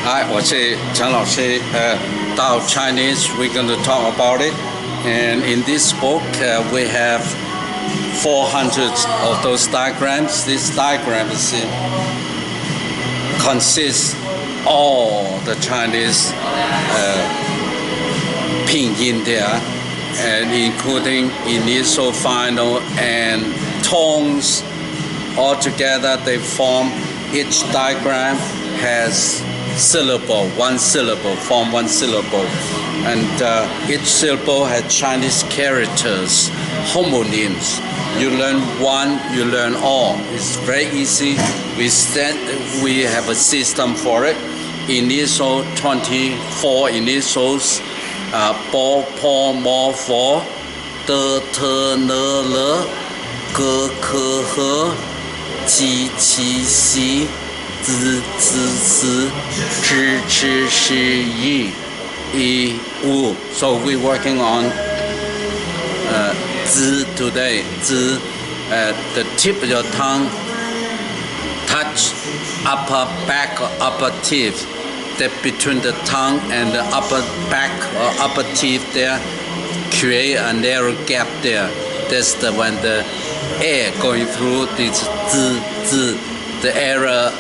Hi, 我是陈老师。到 Chinese, we're going to talk about it. And in this book, we have 400 of those diagrams. These diagrams consist all the Chinese pinyin there, and including initial, final, and tones. Altogether, they form, each diagram has syllable, one syllable, form one syllable. And each syllable has Chinese characters, homonyms. You learn one, you learn all. It's very easy. We have a system for it. Initial 24 initials, bo, po, mo, fo, de, te, ne, le, ge, ke, he, ji, qi, xi, zi, zi, si, zhi, chi, shi, yi, yi, wu. So we're working on zi today. Zi, the tip of your tongue touch upper back or upper teeth. That between the tongue and the upper back or upper teeth there, create a narrow gap there. That's when the air going through this zi, the area,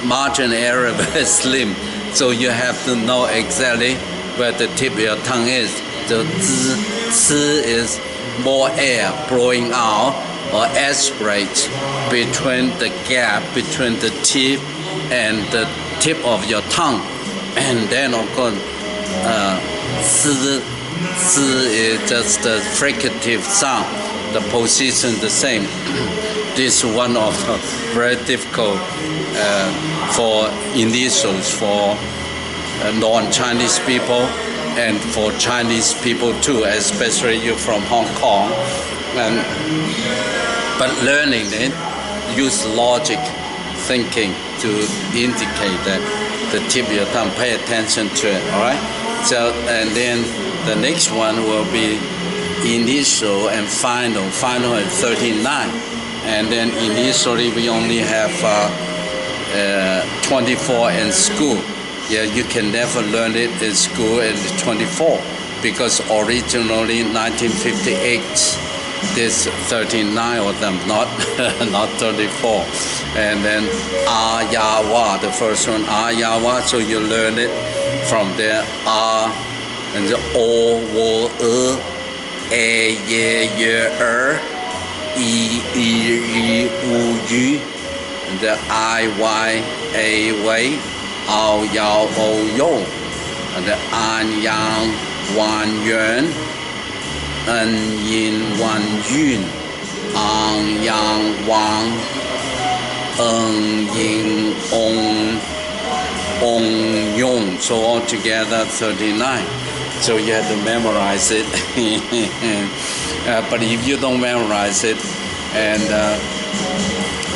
margin area very slim. So you have to know exactly where the tip of your tongue is. The zi is more air blowing out or aspirate between the gap between the teeth and the tip of your tongue. And then of course, is just the fricative sound. The position the same. This is one of very difficult for initials for non-Chinese people and for Chinese people too, especially you from Hong Kong. But learning it, use logic thinking to indicate that the tip of your tongue, pay attention to it, all right? So, and then the next one will be initial and final. Final at 39. And then initially we only have 24 in school. Yeah, you can never learn it in school at 24 because originally 1958 there's 39 of them, not 34. And then Ayawa, the first one, Ayawa, so you learn it from there. And the O, Wo, E, Ye, Ye, I, Wu, Yu, and the I, Y, A, Wei, Ao, Yao, O, Yo, and the An, Yang, Wan, Yuan, An, Yin, Wan, Yun, Ang, Yang, Wang, Yin, Ong, Yong. So altogether 39. So you have to memorize it. But if you don't memorize it, and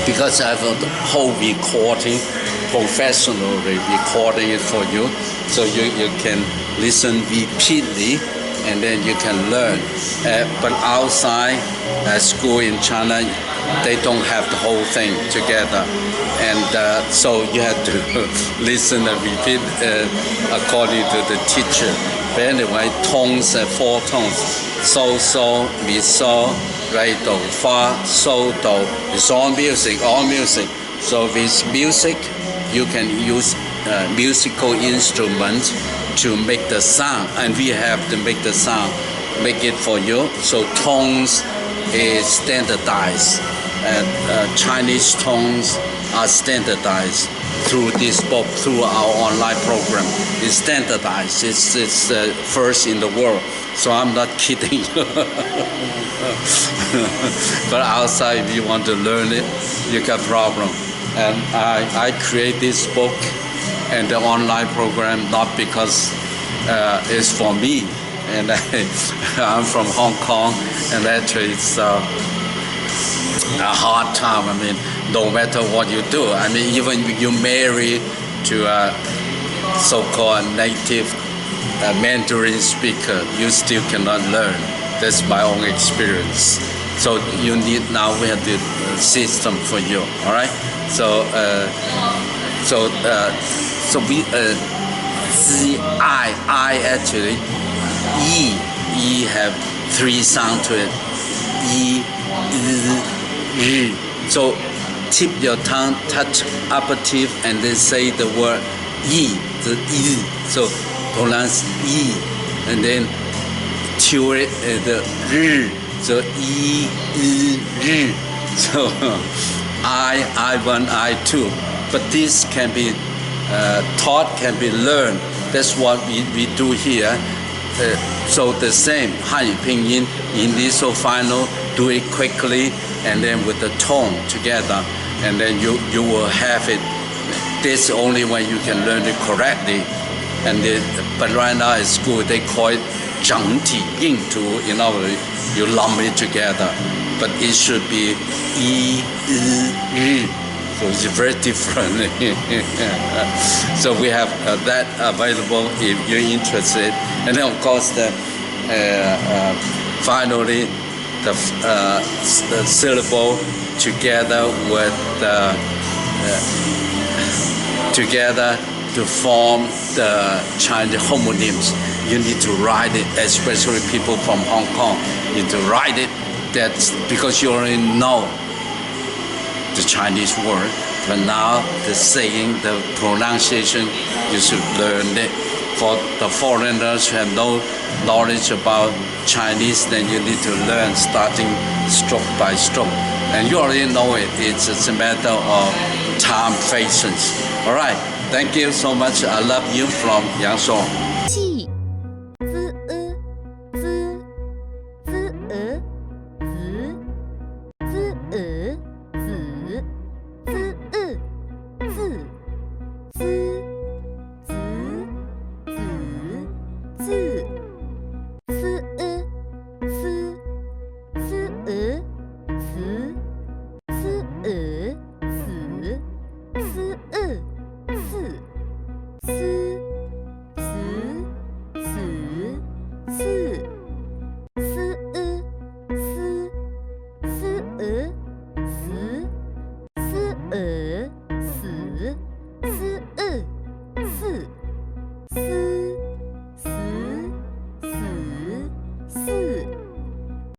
because I have a whole recording, professionally recording it for you, so you can listen repeatedly and then you can learn. But outside school in China, they don't have the whole thing together. And so you have to listen and repeat according to the teacher. But anyway, tones, 4 tones. So, mi, so, re, do, fa, so, do. It's all music, all music. So with music, you can use musical instruments to make the sound. And we have to make the sound, make it for you. So tones is standardized. Chinese tones are standardized through this book, through our online program. It's standardized. It's first in the world. So I'm not kidding. But outside, if you want to learn it, you got problem. And I create this book and the online program not because it's for me. And I'm from Hong Kong, and actually it's a hard time. I mean, no matter what you do. I mean, even if you marry to a so-called native Mandarin speaker, you still cannot learn. That's my own experience. So you need, now we have the system for you, all right? So So we Z I actually E have 3 sound to it. E, I. So tip your tongue, touch upper teeth, and then say the word E, the E. So pronounce E, and then chew it the R. So E, I, R. So I1, I2. But this can be taught, can be learned. That's what we do here. So the same, 汉语拼音 in this so final, do it quickly and then with the tone together, and then you will have it. This only when you can learn it correctly. And but right now at school they call it 整体音图, in other words, you lump it together. But it should be E, I, R. So it's very different. So we have that available if you're interested. And then of course finally the syllable together with together to form the Chinese homonyms. You need to write it, especially people from Hong Kong. You need to write it. That's because you already know the Chinese word, but now the saying, the pronunciation, you should learn it. For the foreigners who have no knowledge about Chinese, then you need to learn starting stroke by stroke. And you already know it. It's a matter of time, patience. All right. Thank you so much. I love you from Yang Song.